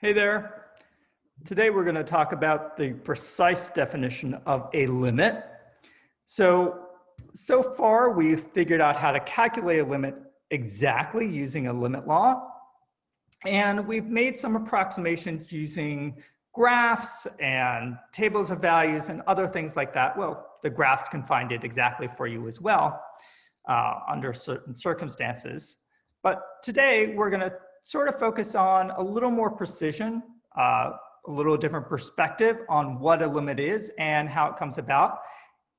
Hey there. Today we're going to talk about the precise definition of a limit. So far we've figured out how to calculate a limit exactly using a limit law. And we've made some approximations using graphs and tables of values and other things like that. Well, the graphs can find it exactly for you as well under certain circumstances. But today we're going to sort of focus on a little more precision, a little different perspective on what a limit is and how it comes about.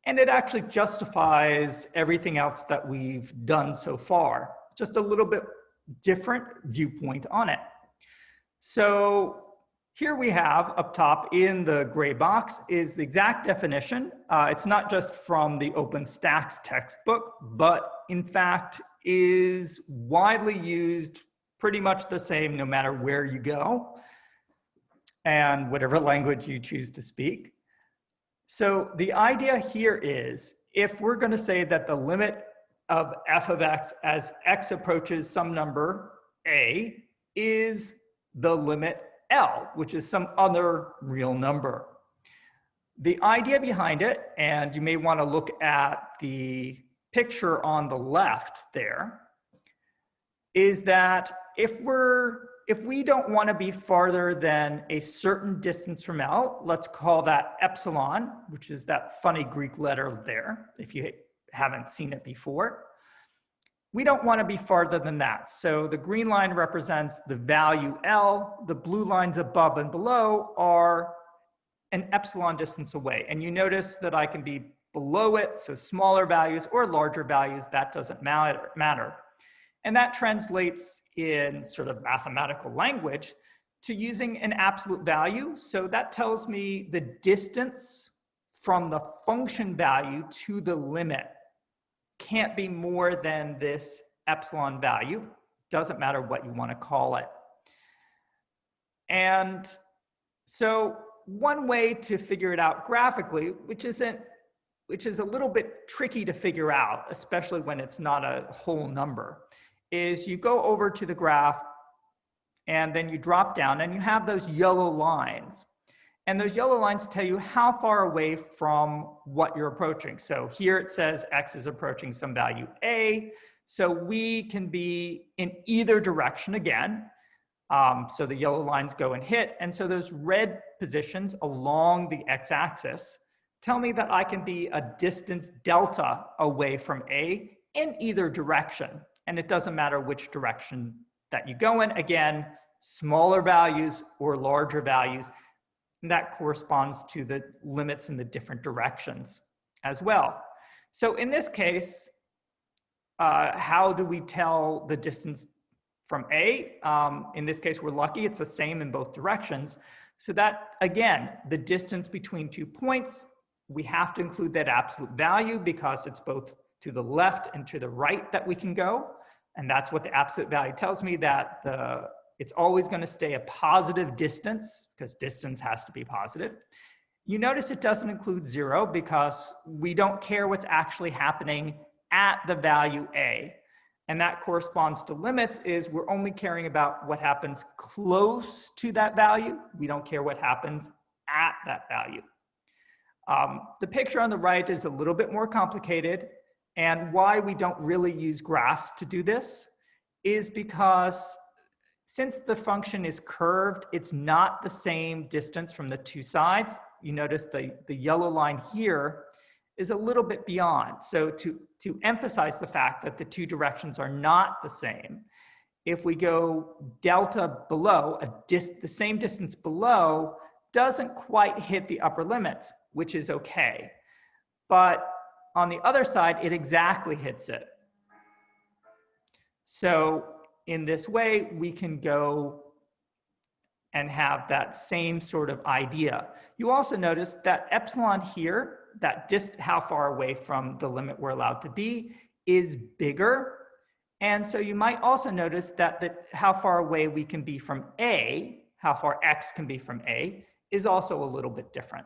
And it actually justifies everything else that we've done so far. Just a little bit different viewpoint on it. So here we have up top in the gray box is the exact definition. It's not just from the OpenStax textbook, but in fact is widely used pretty much the same no matter where you go and whatever language you choose to speak. So the idea here is if we're going to say that the limit of f of x as x approaches some number a is the limit L, which is some other real number. The idea behind it, and you may want to look at the picture on the left there, is that if we don't want to be farther than a certain distance from L, let's call that epsilon, which is that funny Greek letter there, if you haven't seen it before. We don't want to be farther than that. So the green line represents the value L. The blue lines above and below are an epsilon distance away. And you notice that I can be below it, so smaller values or larger values, that doesn't matter. And that translates in sort of mathematical language to using an absolute value. So that tells me the distance from the function value to the limit can't be more than this epsilon value. Doesn't matter what you want to call it. And so one way to figure it out graphically, which is a little bit tricky to figure out, especially when it's not a whole number, is you go over to the graph and then you drop down and you have those yellow lines. And those yellow lines tell you how far away from what you're approaching. So here it says x is approaching some value a. So we can be in either direction again. So the yellow lines go and hit. And so those red positions along the x-axis tell me that I can be a distance delta away from a in either direction. And it doesn't matter which direction that you go in. Again, smaller values or larger values. And that corresponds to the limits in the different directions as well. So in this case, how do we tell the distance from A? In this case, we're lucky, it's the same in both directions. So that, again, the distance between 2 points, we have to include that absolute value because it's both to the left and to the right that we can go. And that's what the absolute value tells me, that it's always going to stay a positive distance because distance has to be positive. You notice it doesn't include 0 because we don't care what's actually happening at the value A. And that corresponds to limits is we're only caring about what happens close to that value. We don't care what happens at that value. The picture on the right is a little bit more complicated. And why we don't really use graphs to do this is because since the function is curved, it's not the same distance from the two sides. You notice the yellow line here is a little bit beyond. So to emphasize the fact that the two directions are not the same, if we go delta below, the same distance below doesn't quite hit the upper limits, which is okay. But on the other side, it exactly hits it. So in this way, we can go and have that same sort of idea. You also notice that epsilon here, that just how far away from the limit we're allowed to be, is bigger. And so you might also notice that how far away we can be from A, how far x can be from A, is also a little bit different.